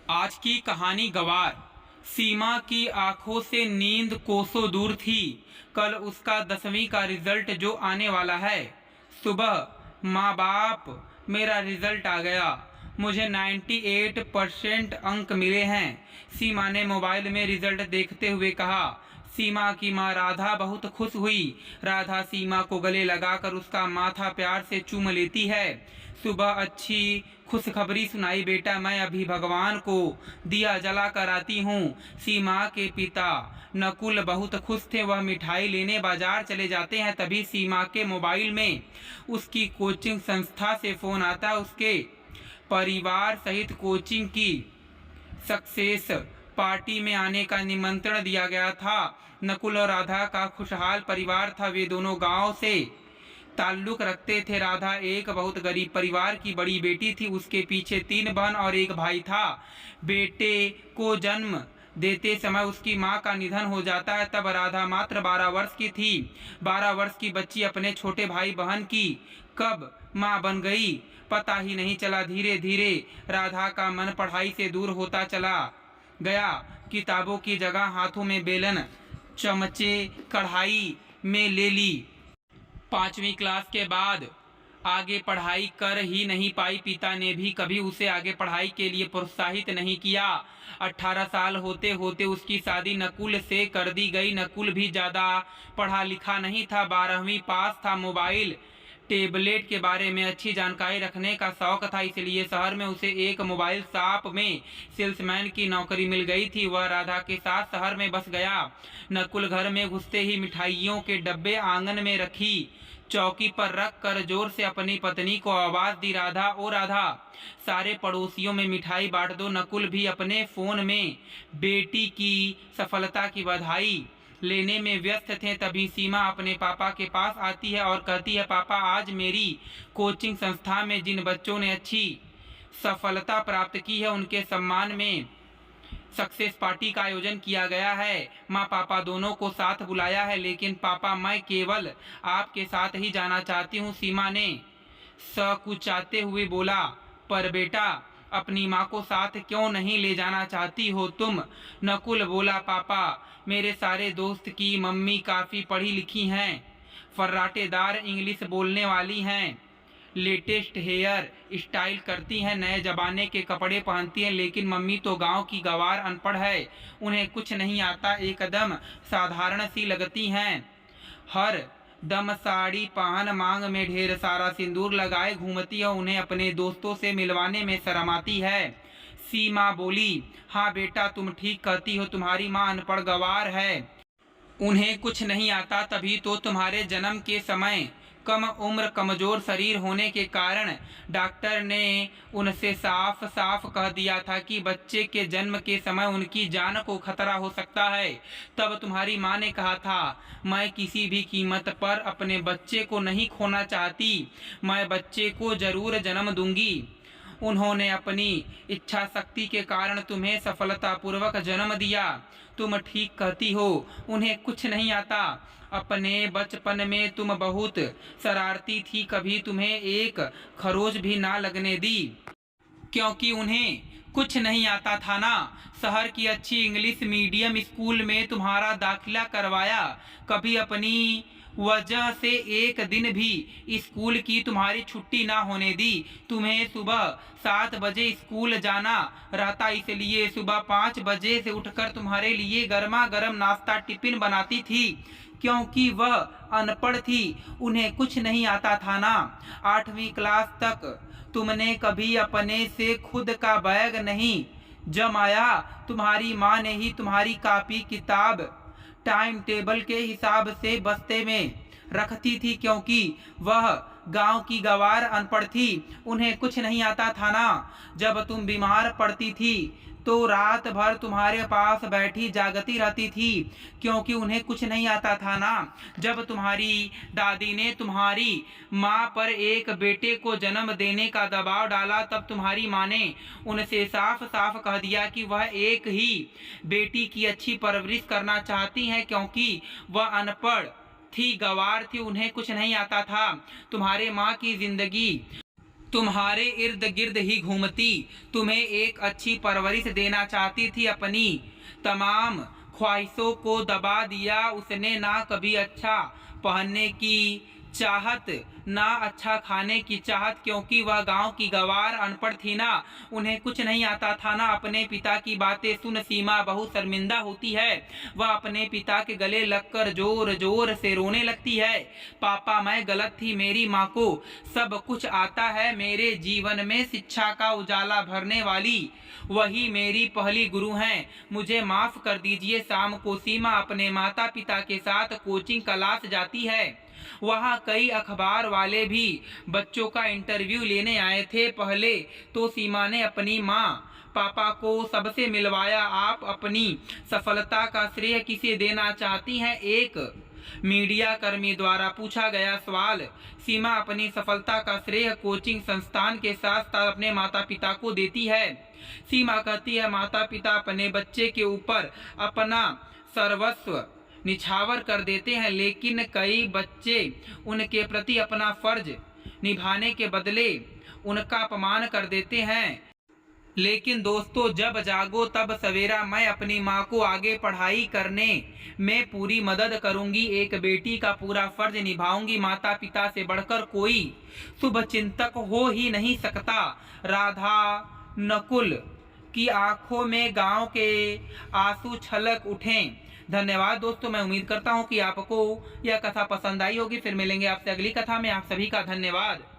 आज की कहानी गवार। सीमा की आंखों से नींद कोसों दूर थी। कल उसका 10वीं का रिजल्ट जो आने वाला है। सुबह माँ बाप, मेरा रिजल्ट आ गया, मुझे 98% अंक मिले हैं। सीमा ने मोबाइल में रिजल्ट देखते हुए कहा। सीमा की माँ राधा बहुत खुश हुई। राधा सीमा को गले लगाकर उसका माथा प्यार से चूम लेती है। सुबह अच्छी खुशखबरी सुनाई बेटा, मैं अभी भगवान को दिया जला कर आती हूँ। सीमा के पिता नकुल बहुत खुश थे। वह मिठाई लेने बाजार चले जाते हैं। तभी सीमा के मोबाइल में उसकी कोचिंग संस्था से फोन आता है। उसके परिवार सहित कोचिंग की सक्सेस पार्टी में आने का निमंत्रण दिया गया था। नकुल और राधा का खुशहाल परिवार था। वे दोनों गांव से ताल्लुक रखते थे। राधा एक बहुत गरीब परिवार की बड़ी बेटी थी। उसके पीछे 3 बहन और एक भाई था। बेटे को जन्म देते समय उसकी मां का निधन हो जाता है। तब राधा मात्र 12 वर्ष की थी। 12 वर्ष की बच्ची अपने छोटे भाई बहन की कब मां बन गई पता ही नहीं चला। धीरे धीरे राधा का मन पढ़ाई से दूर होता चला गया। किताबों की जगह हाथों में बेलन चमचे कढ़ाई में ले ली। 5वीं क्लास के बाद आगे पढ़ाई कर ही नहीं पाई। पिता ने भी कभी उसे आगे पढ़ाई के लिए प्रोत्साहित नहीं किया। 18 साल होते होते उसकी शादी नकुल से कर दी गई। नकुल भी ज़्यादा पढ़ा लिखा नहीं था, 12वीं पास था। मोबाइल टेबलेट के बारे में अच्छी जानकारी रखने का शौक था, इसलिए शहर में उसे एक मोबाइल शॉप में सेल्समैन की नौकरी मिल गई थी। वह राधा के साथ शहर में बस गया। नकुल घर में घुसते ही मिठाइयों के डब्बे आंगन में रखी चौकी पर रख कर जोर से अपनी पत्नी को आवाज दी, राधा ओ राधा, सारे पड़ोसियों में मिठाई बांट दो। नकुल भी अपने फोन में बेटी की सफलता की बधाई लेने में व्यस्त थे। तभी सीमा अपने पापा के पास आती है और कहती है, पापा आज मेरी कोचिंग संस्था में जिन बच्चों ने अच्छी सफलता प्राप्त की है उनके सम्मान में सक्सेस पार्टी का आयोजन किया गया है। माँ पापा दोनों को साथ बुलाया है। लेकिन पापा मैं केवल आपके साथ ही जाना चाहती हूँ, सीमा ने सकुचाते हुए बोला। पर बेटा अपनी माँ को साथ क्यों नहीं ले जाना चाहती हो तुम? नकुल बोला, पापा मेरे सारे दोस्त की मम्मी काफ़ी पढ़ी लिखी हैं, फर्राटेदार इंग्लिश बोलने वाली हैं, लेटेस्ट हेयर स्टाइल करती हैं, नए जमाने के कपड़े पहनती हैं। लेकिन मम्मी तो गांव की गवार अनपढ़ है, उन्हें कुछ नहीं आता, एकदम साधारण सी लगती हैं। हर दम साड़ी पहन मांग में ढेर सारा सिंदूर लगाए घूमती है। उन्हें अपने दोस्तों से मिलवाने में शर्म आती है। सीमा बोली, हाँ बेटा तुम ठीक कहती हो, तुम्हारी माँ अनपढ़ गवार है, उन्हें कुछ नहीं आता। तभी तो तुम्हारे जन्म के समय कम उम्र कमजोर शरीर होने के कारण डॉक्टर ने उनसे साफ साफ कह दिया था कि बच्चे के जन्म के समय उनकी जान को खतरा हो सकता है। तब तुम्हारी माँ ने कहा था, मैं किसी भी कीमत पर अपने बच्चे को नहीं खोना चाहती, मैं बच्चे को जरूर जन्म दूंगी। उन्होंने अपनी इच्छा शक्ति के कारण तुम्हें सफलतापूर्वक जन्म दिया। तुम ठीक कहती हो, उन्हें कुछ नहीं आता। अपने बचपन में तुम बहुत शरारती थी, कभी तुम्हें एक खरोच भी ना लगने दी, क्योंकि उन्हें कुछ नहीं आता था ना। शहर की अच्छी इंग्लिश मीडियम स्कूल में तुम्हारा दाखिला करवाया, कभी अपनी वजह से एक दिन भी स्कूल की तुम्हारी छुट्टी ना होने दी। तुम्हें सुबह 7 बजे स्कूल जाना रहता, इसलिए सुबह 5 बजे से उठकर तुम्हारे लिए गर्मा गर्म नाश्ता टिफिन बनाती थी, क्योंकि वह अनपढ़ थी, उन्हें कुछ नहीं आता था ना। 8वीं क्लास तक तुमने कभी अपने से खुद का बैग नहीं जमाया। तुम्हारी माँ ने ही तुम्हारी कॉपी किताब टाइम टेबल के हिसाब से बस्ते में रखती थी, क्योंकि वह गांव की गवार अनपढ़ थी, उन्हें कुछ नहीं आता था ना। जब तुम बीमार पड़ती थी तो रात भर तुम्हारे पास बैठी जागती रहती थी, क्योंकि उन्हें कुछ नहीं आता था ना। जब तुम्हारी दादी ने तुम्हारी माँ पर एक बेटे को जन्म देने का दबाव डाला, तब तुम्हारी माँ ने उनसे साफ साफ कह दिया कि वह एक ही बेटी की अच्छी परवरिश करना चाहती हैं, क्योंकि वह अनपढ़ थी, गवार थी, उन्हें कुछ नहीं आता था। तुम्हारे माँ की जिंदगी तुम्हारे इर्द गिर्द ही घूमती, तुम्हें एक अच्छी परवरिश देना चाहती थी, अपनी तमाम ख्वाहिशों को दबा दिया उसने। ना कभी अच्छा पहनने की चाहत, ना अच्छा खाने की चाहत, क्योंकि वह गांव की गवार अनपढ़ थी ना, उन्हें कुछ नहीं आता था ना। अपने पिता की बातें सुन सीमा बहुत शर्मिंदा होती है। वह अपने पिता के गले लगकर जोर जोर से रोने लगती है। पापा, मैं गलत थी, मेरी माँ को सब कुछ आता है। मेरे जीवन में शिक्षा का उजाला भरने वाली वही मेरी पहली गुरु हैं, मुझे माफ कर दीजिए। शाम को सीमा अपने माता पिता के साथ कोचिंग क्लास जाती है। वहाँ कई अखबार वाले भी बच्चों का इंटरव्यू लेने आए थे। पहले तो सीमा ने अपनी माँ पापा को सबसे मिलवाया। आप अपनी सफलता का श्रेय किसे देना चाहती हैं? एक मीडिया कर्मी द्वारा पूछा गया सवाल। सीमा अपनी सफलता का श्रेय कोचिंग संस्थान के साथ साथ अपने माता पिता को देती है। सीमा कहती है, माता पिता अपने बच्चे के ऊपर अपना सर्वस्व निछावर कर देते हैं, लेकिन कई बच्चे उनके प्रति अपना फर्ज निभाने के बदले उनका अपमान कर देते हैं। लेकिन दोस्तों, जब जागो तब सवेरा। मैं अपनी माँ को आगे पढ़ाई करने में पूरी मदद करूंगी। एक बेटी का पूरा फर्ज निभाऊंगी। माता पिता से बढ़कर कोई शुभ चिंतक हो ही नहीं सकता। राधा नकुल की आंखों में गांव के आंसू छलक उठें। धन्यवाद दोस्तों, मैं उम्मीद करता हूं कि आपको यह कथा पसंद आई होगी। फिर मिलेंगे आपसे अगली कथा में। आप सभी का धन्यवाद।